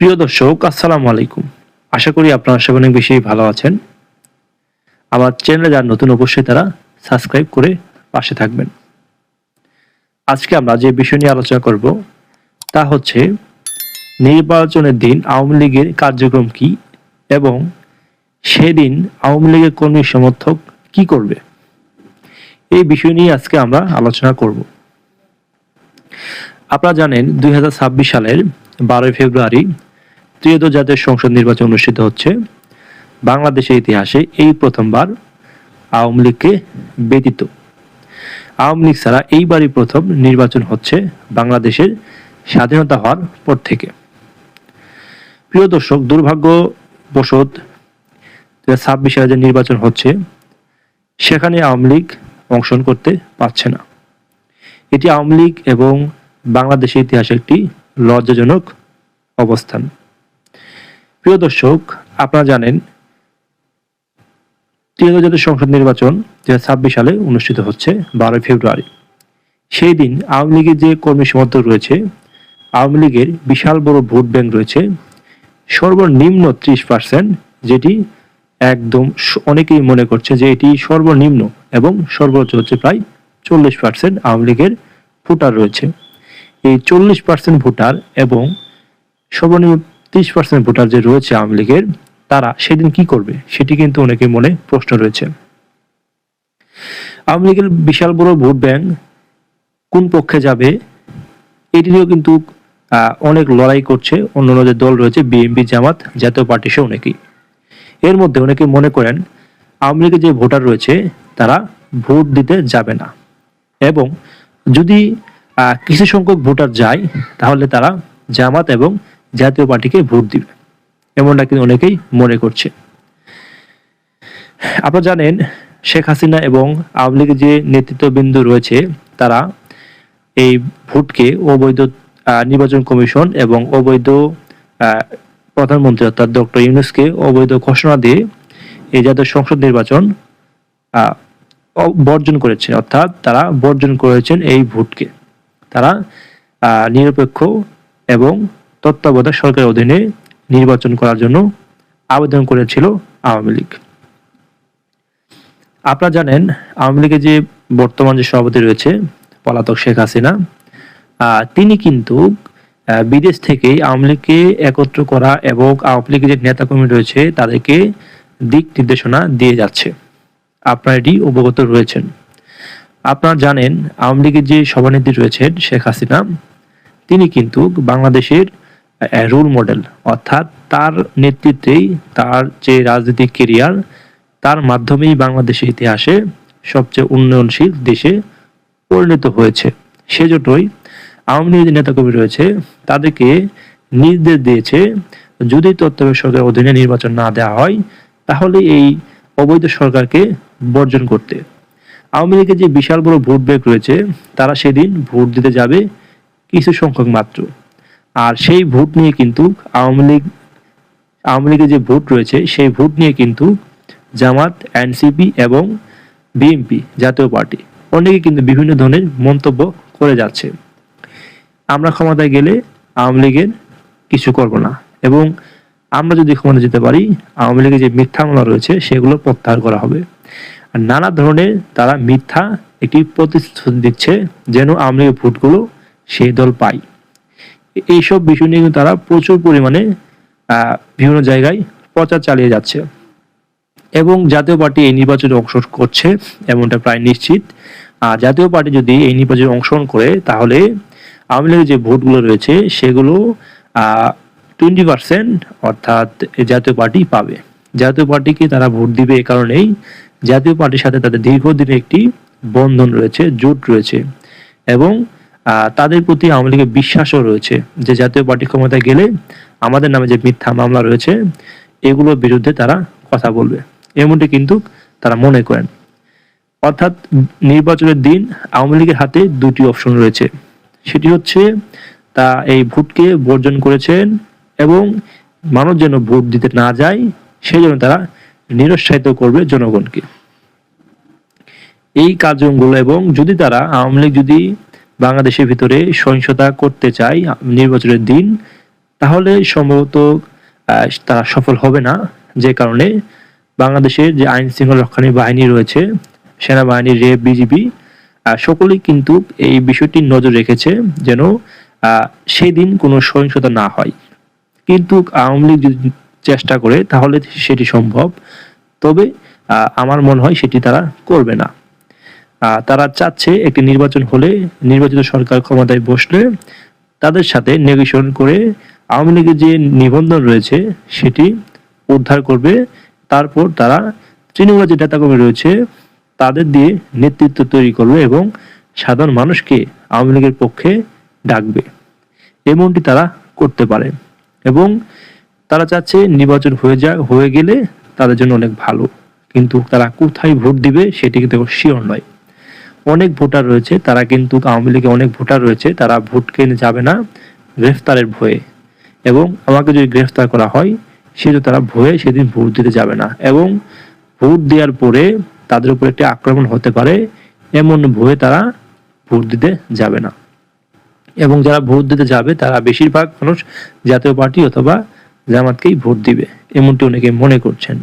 প্রিয় দর্শক, আসসালামু আলাইকুম। আশা করি আপনারা সবাই অনেক বেশি ভালো আছেন। আমার চ্যানেলে যারা নতুন অবশ্যই তারা সাবস্ক্রাইব করে পাশে থাকবেন। আজকে আমরা যে বিষয় নিয়ে আলোচনা করব তা হচ্ছে নির্বাচনের দিন আওয়ামী লীগের কার্যক্রম কি এবং সেদিন আওয়ামী লীগের কর্মী সমর্থক কি করবে, এই বিষয় নিয়ে আজকে আমরা আলোচনা করব। আপনারা জানেন 2026 সালের 12 ফেব্রুয়ারি ত্রয়োদশ জাতীয় সংসদ নির্বাচন অনুষ্ঠিত হচ্ছে। বাংলাদেশের ইতিহাসে এই প্রথমবার আওয়ামী লীগকে ব্যতীত আওয়ামী লীগ ছাড়া এইবারই প্রথম নির্বাচন হচ্ছে বাংলাদেশের স্বাধীনতা হওয়ার পর থেকে। প্রিয় দর্শক, দুর্ভাগ্যবশত 2026 সালে যে নির্বাচন হচ্ছে সেখানে আওয়ামী লীগ অংশগ্রহণ করতে পারছে না। এটি আওয়ামী লীগ এবং বাংলাদেশের ইতিহাসে একটি লজ্জাজনক অবস্থান। প্রিয় দর্শক, আপনারা জানেন ত্রয়োদশ জাতীয় সংসদ নির্বাচন 2026 সালে অনুষ্ঠিত হচ্ছে 12 ফেব্রুয়ারি। সেই দিন আওয়ামী লীগের যে কর্মী সমর্থক রয়েছে, আওয়ামী লীগের বিশাল বড় ভোট ব্যাংক রয়েছে, সর্বনিম্ন 30%, যেটি একদম অনেকেই মনে করছে যে এটি সর্বনিম্ন, এবং সর্বোচ্চ হচ্ছে প্রায় 40% আওয়ামী লীগের ভোটার রয়েছে। এই 40% ভোটার এবং সর্বনিম্ন 30% ভোটার যে রয়েছে আওয়ামী লীগের, তারা সেদিন কি করবে সেটি কিন্তু অনেকের মনে প্রশ্ন রয়েছে। আওয়ামী লীগের বিশাল বড় ভোট ব্যাংক কোন পক্ষে যাবে এটিও কিন্তু অনেক লড়াই করছে অন্যান্য যে দল রয়েছে, বিএনপি, জামাত, জাতীয় পার্টি সহ অনেকেই। এর মধ্যে অনেকে মনে করেন আওয়ামী লীগের যে ভোটার রয়েছে তারা ভোট দিতে যাবে না, এবং যদি কিছু সংখ্যক ভোটার যায় তাহলে তারা জামাত এবং জাতীয় পার্টিকে ভোট দিবে, এমনটা কিন্তু অনেকেই মনে করছে। আপনারা জানেন শেখ হাসিনা এবং আওয়ামী লীগের যে নেতৃত্ববৃন্দ রয়েছে তারা এই ভোটকে অবৈধ, নির্বাচন কমিশন এবং অবৈধ প্রধানমন্ত্রী অর্থাৎ ডক্টর ইউনূসকে অবৈধ ঘোষণা দিয়ে এই জাতীয় সংসদ নির্বাচন বর্জন করেছে, অর্থাৎ তারা বর্জন করেছেন এই ভোটকে। তারা নিরপেক্ষ এবং তত্ত্বাবধায়ক সরকারের অধীনে নির্বাচন করার জন্য আবেদন করেছিল আওয়ামী লীগ। আপনারা জানেন আওয়ামী লীগের যে বর্তমান যে সভাপতি রয়েছে পলাতক শেখ হাসিনা, তিনি কিন্তু বিদেশ থেকে আওয়ামী লীগকে একত্র করা এবং আওয়ামী লীগের যে নেতাকর্মী রয়েছে তাদেরকে দিক নির্দেশনা দিয়ে যাচ্ছে। আপনারা এটি অবগত রয়েছেন। আপনারা জানেন আওয়ামী লীগের যে সভানেত্রী রয়েছেন শেখ হাসিনা, তিনি কিন্তু বাংলাদেশের রোল মডেল, অর্থাৎ তার নেতৃত্বেই তার যে রাজনৈতিক কেরিয়ার, তার মাধ্যমেই বাংলাদেশের ইতিহাসে সবচেয়ে উন্নয়নশীল দেশে পরিণত হয়েছে। সেজন্যই আওয়ামী লীগের নেতাকর্মী রয়েছে তাদেরকে নির্দেশ দিয়েছে যদি তত্ত্বাবধায়ক সরকারের অধীনে নির্বাচন না দেওয়া হয় তাহলে এই অবৈধ সরকারকে বর্জন করতে। আওয়ামী লীগের যে বিশাল বড় ভোট ব্যাংক রয়েছে তারা সেদিন ভোট দিতে যাবে কিছু সংখ্যক মাত্র, আর সেই ভোট নিয়ে কিন্তু আওয়ামী লীগের যে ভোট রয়েছে সেই ভোট নিয়ে কিন্তু জামাত, এনসিপি এবং বিএনপি, জাতীয় পার্টি, অনেকে কিন্তু বিভিন্ন ধরনের মন্তব্য করে যাচ্ছে। আমরা ক্ষমতায় গেলে আওয়ামী লীগের কিছু করব না, এবং আমরা যদি ক্ষমতা যেতে পারি আওয়ামী লীগের যে মিথ্যা মামলা রয়েছে সেগুলো প্রত্যাহার করা হবে। আর নানা ধরনের তারা মিথ্যা একটি প্রতিশ্রুতি দিচ্ছে যেন আওয়ামী লীগের ভোটগুলো সেই দল পায়। এইসব বিষয় নিয়ে তারা প্রচুর পরিমাণে বিভিন্ন জায়গায় প্রচার চালিয়ে যাচ্ছে, এবং জাতীয় পার্টি এই নির্বাচনে অংশগ্রহণ করছে এমনটা প্রায় নিশ্চিত। আর জাতীয় পার্টি যদি এই নির্বাচনে অংশগ্রহণ করে তাহলে আওয়ামী লীগের যে ভোটগুলো রয়েছে সেগুলো 20%, অর্থাৎ জাতীয় পার্টি পাবে। জাতীয় পার্টিকে তারা ভোট দিবে এ কারণেই জাতীয় পার্টির সাথে তাদের দীর্ঘদিনের একটি বন্ধন রয়েছে, জোট রয়েছে, এবং তাদের প্রতি আওয়ামী লীগের বিশ্বাসও রয়েছে যে জাতীয় পার্টি ক্ষমতায় গেলে আমাদের নামে যে মিথ্যা মামলা রয়েছে এগুলোর বিরুদ্ধে তারা কথা বলবে, এমনটি কিন্তু তারা মনে করেন। অর্থাৎ নির্বাচনের দিন আওয়ামী লীগের হাতে দুটি অপশন রয়েছে, সেটি হচ্ছে তা এই ভোটকে বর্জন করেছেন এবং মানুষ যেন ভোট দিতে না যায় সেই জন্য তারা নিরুৎসাহিত করবে জনগণকে। এই কার্যক্রমগুলো, এবং যদি তারা আওয়ামী লীগ যদি বাংলাদেশের ভিতরে সহিংসতা করতে চায় নির্বাচনের দিন, তাহলে সম্ভবত তারা সফল হবে না। যে কারণে বাংলাদেশের যে আইন শৃঙ্খলা রক্ষাকারী বাহিনী রয়েছে, সেনাবাহিনী, র্যাব, বিজিবি, সকলেই কিন্তু এই বিষয়টি নজর রেখেছে যেন সেদিন কোনো সহিংসতা না হয়। কিন্তু আওয়ামী লীগ যদি চেষ্টা করে তাহলে সেটি সম্ভব, তবে আমার মনে হয় সেটি তারা করবে না। তারা চাচ্ছে একটি নির্বাচন হলে, নির্বাচিত সরকার ক্ষমতায় বসলে তাদের সাথে নেগোশিয়েশন করে আওয়ামী লীগের যে নিবন্ধন রয়েছে সেটি উদ্ধার করবে। তারপর তারা তৃণমূলের যে নেতাকর্মী রয়েছে তাদের দিয়ে নেতৃত্ব তৈরি করবে এবং সাধারণ মানুষকে আওয়ামী লীগের পক্ষে ডাকবে। এমনটি তারা করতে পারে এবং তারা চাচ্ছে নির্বাচন হয়ে গেলে তাদের জন্য অনেক ভালো। কিন্তু তারা কোথায় ভোট দিবে সেটি কিন্তু শিওর নয়। অনেক ভোটার রয়েছে, তারা কিন্তু আওয়ামী লীগে অনেক ভোটার রয়েছে, তারা ভোট কেন্দ্রে যাবে না গ্রেফতারের ভয়ে, এবং আমাকে যদি গ্রেফতার করা হয় সেহেতু তারা ভয়ে সেদিন ভোট দিতে যাবে না, এবং ভোট দেওয়ার পরে তাদের উপর একটি আক্রমণ হতে পারে এমন ভয়ে তারা ভোট দিতে যাবে না। এবং যারা ভোট দিতে যাবে তারা বেশিরভাগ মানুষ জাতীয় পার্টি অথবা জামাতকেই ভোট দিবে, এমনটি অনেকে মনে করছেন।